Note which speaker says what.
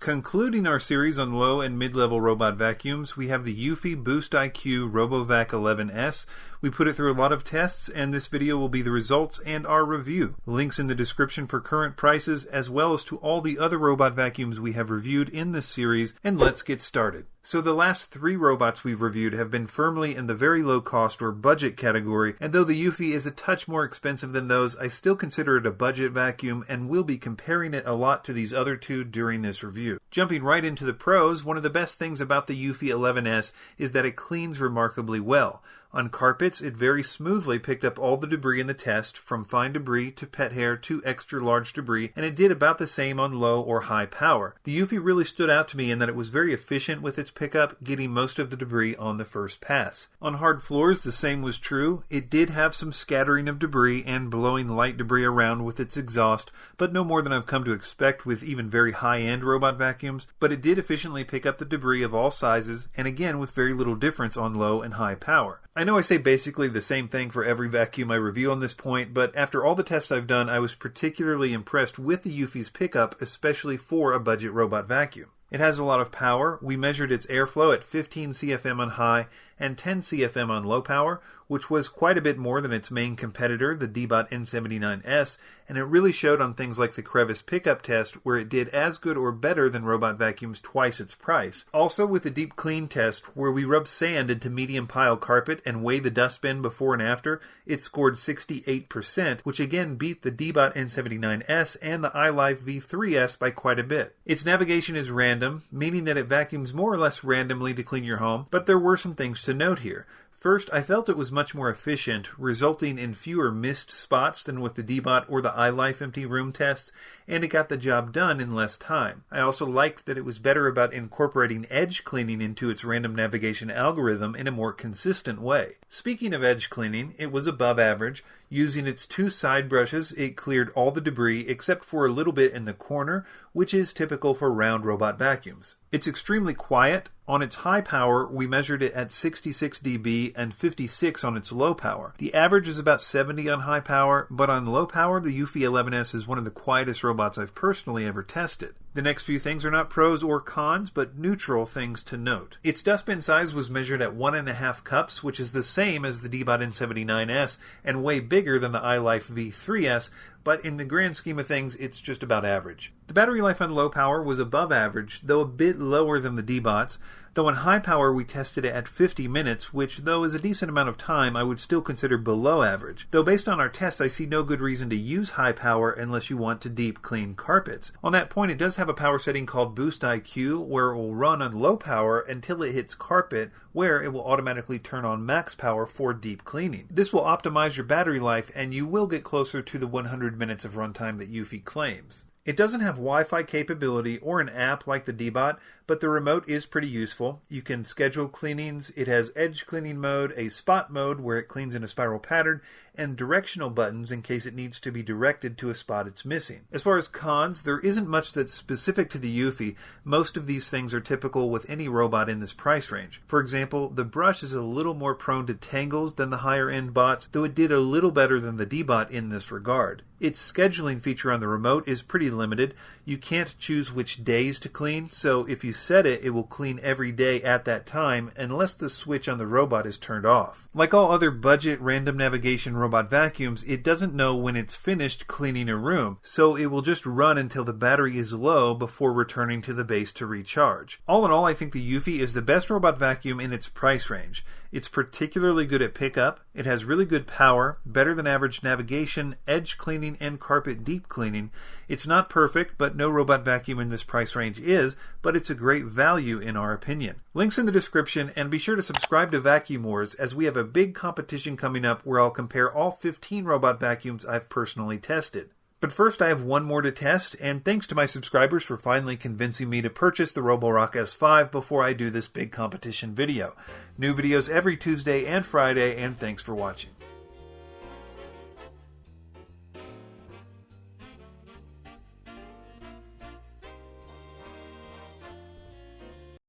Speaker 1: Concluding our series on low and mid-level robot vacuums, we have the Eufy Boost IQ Robovac 11s. We put it through a lot of tests, and this video will be the results and our review. Links in the description for current prices, as well as to all the other robot vacuums we have reviewed in this series, and let's get started. So the last 3 robots we've reviewed have been firmly in the very low cost or budget category, and though the Eufy is a touch more expensive than those, I still consider it a budget vacuum and will be comparing it a lot to these other two during this review. Jumping right into the pros, one of the best things about the Eufy 11s is that it cleans remarkably well. On carpets, it very smoothly picked up all the debris in the test, from fine debris to pet hair to extra large debris, and it did about the same on low or high power. The Eufy really stood out to me in that it was very efficient with its pickup, getting most of the debris on the first pass. On hard floors, the same was true. It did have some scattering of debris and blowing light debris around with its exhaust, but no more than I've come to expect with even very high-end robot vacuums, but it did efficiently pick up the debris of all sizes, and again with very little difference on low and high power. I know I say basically the same thing for every vacuum I review on this point, but after all the tests I've done, I was particularly impressed with the Eufy's pickup, especially for a budget robot vacuum. It has a lot of power. We measured its airflow at 15 CFM on high and 10 CFM on low power, which was quite a bit more than its main competitor, the D-Bot N79S, and it really showed on things like the crevice pickup test, where it did as good or better than robot vacuums twice its price. Also with the deep clean test, where we rubbed sand into medium pile carpet and weighed the dustbin before and after, it scored 68%, which again beat the D-Bot N79S and the iLife V3S by quite a bit. Its navigation is random, meaning that it vacuums more or less randomly to clean your home, but there were some things to note here. First, I felt it was much more efficient, resulting in fewer missed spots than with the D-Bot or the iLife empty room tests, and it got the job done in less time. I also liked that it was better about incorporating edge cleaning into its random navigation algorithm in a more consistent way. Speaking of edge cleaning, it was above average. Using its 2 side brushes, it cleared all the debris except for a little bit in the corner, which is typical for round robot vacuums. It's extremely quiet. On its high power, we measured it at 66 dB and 56 on its low power. The average is about 70 on high power, but on low power, the Eufy 11s is one of the quietest robots I've personally ever tested. The next few things are not pros or cons, but neutral things to note. Its dustbin size was measured at 1.5 cups, which is the same as the D-Bot N79S and way bigger than the iLife V3S, but in the grand scheme of things, it's just about average. The battery life on low power was above average, though a bit lower than the D-Bots, though on high power we tested it at 50 minutes, which though is a decent amount of time, I would still consider below average. Though based on our test, I see no good reason to use high power unless you want to deep clean carpets. On that point, it does have a power setting called Boost IQ, where it will run on low power until it hits carpet, where it will automatically turn on max power for deep cleaning. This will optimize your battery life, and you will get closer to the 100 minutes of runtime that Eufy claims. It doesn't have Wi-Fi capability or an app like the D-Bot, but the remote is pretty useful. You can schedule cleanings. It has edge cleaning mode, a spot mode where it cleans in a spiral pattern, and directional buttons in case it needs to be directed to a spot it's missing. As far as cons, there isn't much that's specific to the Eufy. Most of these things are typical with any robot in this price range. For example, the brush is a little more prone to tangles than the higher end bots, though it did a little better than the D-Bot in this regard. Its scheduling feature on the remote is pretty limited. You can't choose which days to clean, so if you set it, it will clean every day at that time unless the switch on the robot is turned off. Like all other budget random navigation robot vacuums, it doesn't know when it's finished cleaning a room, so it will just run until the battery is low before returning to the base to recharge. All in all, I think the Eufy is the best robot vacuum in its price range. It's particularly good at pickup, it has really good power, better than average navigation, edge cleaning, and carpet deep cleaning. It's not perfect, but no robot vacuum in this price range is, but it's a great value in our opinion. Links in the description, and be sure to subscribe to Vacuum Wars, as we have a big competition coming up where I'll compare all 15 robot vacuums I've personally tested. But first, I have one more to test, and thanks to my subscribers for finally convincing me to purchase the Robovac S5 before I do this big competition video. New videos every Tuesday and Friday, and thanks for watching.